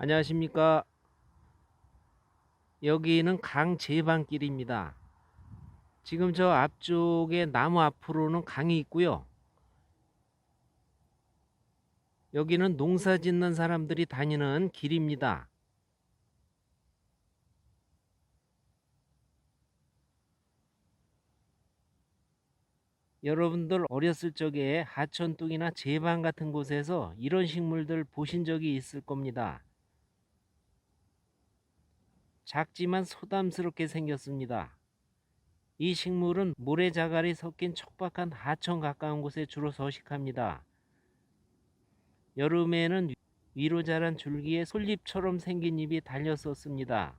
안녕하십니까. 여기는 강제방길입니다. 지금 저 앞쪽에 나무 앞으로는 강이 있고요. 여기는 농사 짓는 사람들이 다니는 길입니다. 여러분들 어렸을 적에 하천둑이나 제방 같은 곳에서 이런 식물들 보신 적이 있을 겁니다. 작지만 소담스럽게 생겼습니다. 이 식물은 모래자갈이 섞인 척박한 하천 가까운 곳에 주로 서식합니다. 여름에는 위로 자란 줄기에 솔잎처럼 생긴 잎이 달렸었습니다.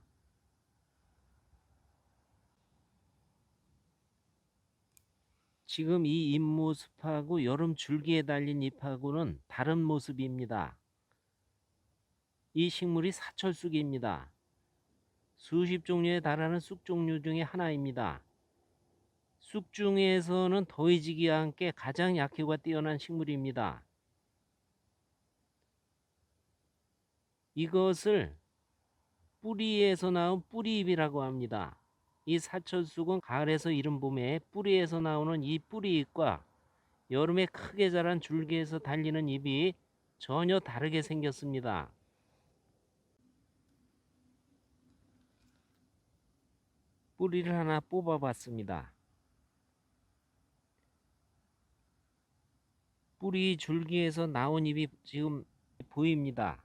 지금 이 잎 모습하고 여름 줄기에 달린 잎하고는 다른 모습입니다. 이 식물이 사철쑥입니다. 수십 종류에 달하는 쑥 종류 중에 하나입니다. 쑥 중에서는 더위지기와 함께 가장 약효가 뛰어난 식물입니다. 이것을 뿌리에서 나온 뿌리잎이라고 합니다. 이 사철쑥은 가을에서 이른 봄에 뿌리에서 나오는 이 뿌리잎과 여름에 크게 자란 줄기에서 달리는 잎이 전혀 다르게 생겼습니다. 뿌리를 하나 뽑아봤습니다. 뿌리 줄기에서 나온 잎이 지금 보입니다.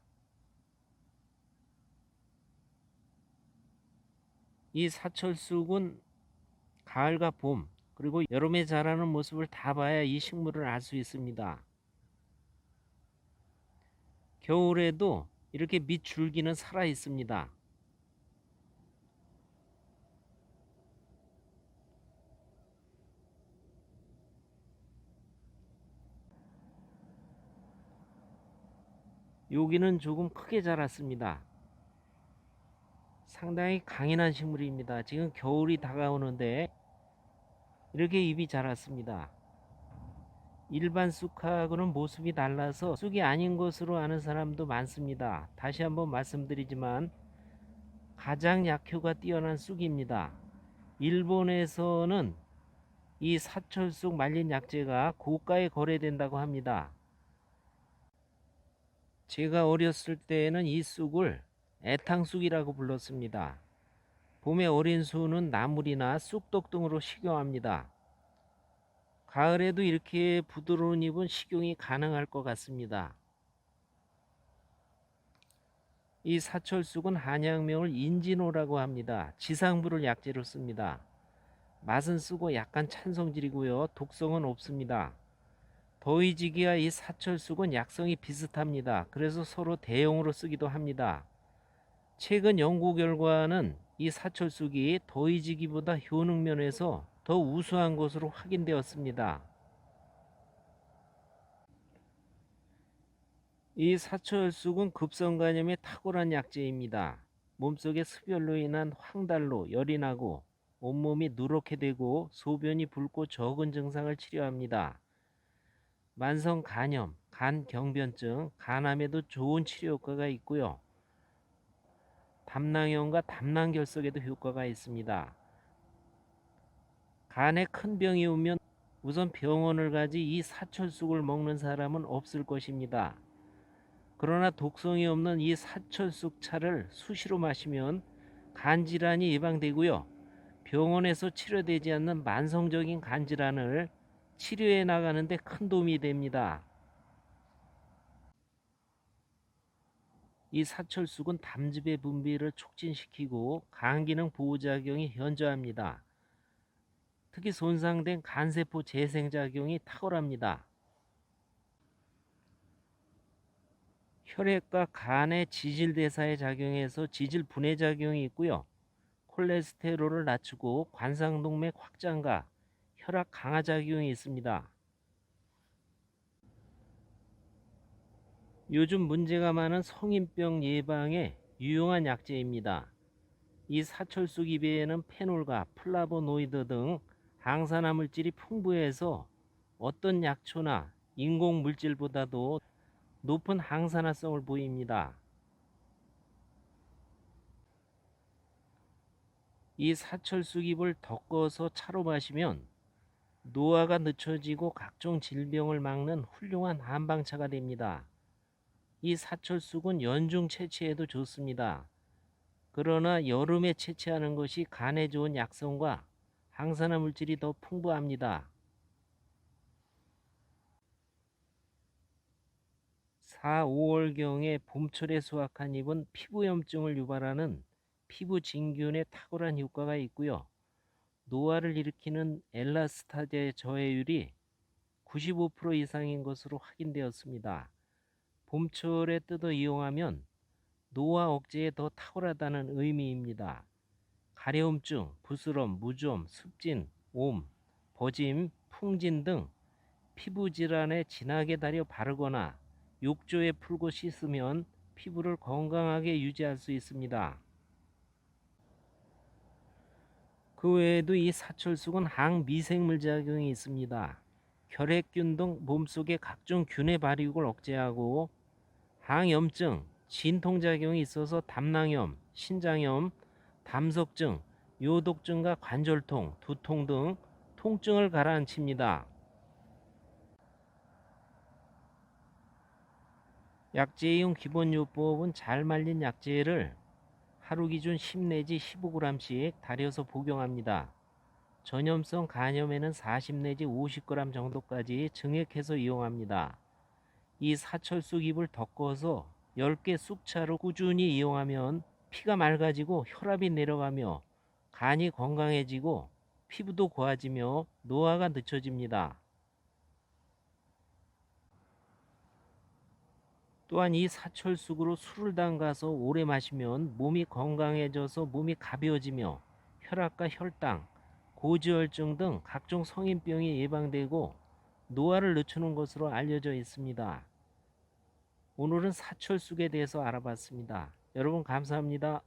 이 사철쑥은 가을과 봄 그리고 여름에 자라는 모습을 다 봐야 이 식물을 알 수 있습니다. 겨울에도 이렇게 밑 줄기는 살아 있습니다. 여기는 조금 크게 자랐습니다. 상당히 강인한 식물입니다. 지금 겨울이 다가오는데 이렇게 잎이 자랐습니다. 일반 쑥하고는 모습이 달라서 쑥이 아닌 것으로 아는 사람도 많습니다. 다시 한번 말씀드리지만 가장 약효가 뛰어난 쑥입니다. 일본에서는 이 사철쑥 말린 약재가 고가에 거래된다고 합니다. 제가 어렸을 때에는 이 쑥을 애탕쑥이라고 불렀습니다. 봄에 어린 수는 나물이나 쑥떡 등으로 식용합니다. 가을에도 이렇게 부드러운 잎은 식용이 가능할 것 같습니다. 이 사철쑥은 한약명을 인진호라고 합니다. 지상부를 약재로 씁니다. 맛은 쓰고 약간 찬 성질이고요. 독성은 없습니다. 더위지기와 이 사철쑥은 약성이 비슷합니다. 그래서 서로 대용으로 쓰기도 합니다. 최근 연구 결과는 이 사철쑥이 더위지기보다 효능 면에서 더 우수한 것으로 확인되었습니다. 이 사철쑥은 급성간염에 탁월한 약재입니다. 몸속에 습열로 인한 황달로 열이 나고 온몸이 누렇게 되고 소변이 붉고 적은 증상을 치료합니다. 만성 간염, 간경변증, 간암에도 좋은 치료 효과가 있고요. 담낭염과 담낭결석에도 효과가 있습니다. 간에 큰 병이 오면 우선 병원을 가지 이 사철쑥을 먹는 사람은 없을 것입니다. 그러나 독성이 없는 이 사철쑥 차를 수시로 마시면 간질환이 예방되고요. 병원에서 치료되지 않는 만성적인 간질환을 치료해 나가는 데 큰 도움이 됩니다. 이 사철쑥은 담즙의 분비를 촉진시키고 간기능 보호작용이 현저합니다. 특히 손상된 간세포 재생작용이 탁월합니다. 혈액과 간의 지질대사에 작용해서 지질 분해 작용이 있고요. 콜레스테롤을 낮추고 관상동맥 확장과 혈압 강화 작용이 있습니다. 요즘 문제가 많은 성인병 예방에 유용한 약재입니다. 이 사철쑥 잎에는 페놀과 플라보노이드 등 항산화 물질이 풍부해서 어떤 약초나 인공 물질보다도 높은 항산화성을 보입니다. 이 사철쑥 잎을 덮어서 차로 마시면 노화가 늦춰지고 각종 질병을 막는 훌륭한 한방차가 됩니다. 이 사철쑥은 연중 채취해도 좋습니다. 그러나 여름에 채취하는 것이 간에 좋은 약성과 항산화 물질이 더 풍부합니다. 4, 5월경에 봄철에 수확한 잎은 피부염증을 유발하는 피부 진균에 탁월한 효과가 있고요. 노화를 일으키는 엘라스타제 저해율이 95% 이상인 것으로 확인되었습니다. 봄철에 뜯어 이용하면 노화 억제에 더 탁월하다는 의미입니다. 가려움증, 부스럼, 무좀, 습진, 옴, 버짐, 풍진 등 피부 질환에 진하게 달여 바르거나 욕조에 풀고 씻으면 피부를 건강하게 유지할 수 있습니다. 그 외에도 이 사철쑥은 항미생물 작용이 있습니다. 혈액균 등 몸속의 각종 균의 발육을 억제하고 항염증, 진통작용이 있어서 담낭염, 신장염, 담석증, 요독증과 관절통, 두통 등 통증을 가라앉힙니다. 약재이용 기본요법은 잘 말린 약재를 하루 기준 10 내지 15g씩 달여서 복용합니다. 전염성 간염에는 40 내지 50g 정도까지 증액해서 이용합니다. 이 사철쑥 잎을 덮어서 10개 쑥차로 꾸준히 이용하면 피가 맑아지고 혈압이 내려가며 간이 건강해지고 피부도 고와지며 노화가 늦춰집니다. 또한 이 사철쑥으로 술을 담가서 오래 마시면 몸이 건강해져서 몸이 가벼워지며 혈압과 혈당, 고지혈증 등 각종 성인병이 예방되고 노화를 늦추는 것으로 알려져 있습니다. 오늘은 사철쑥에 대해서 알아봤습니다. 여러분 감사합니다.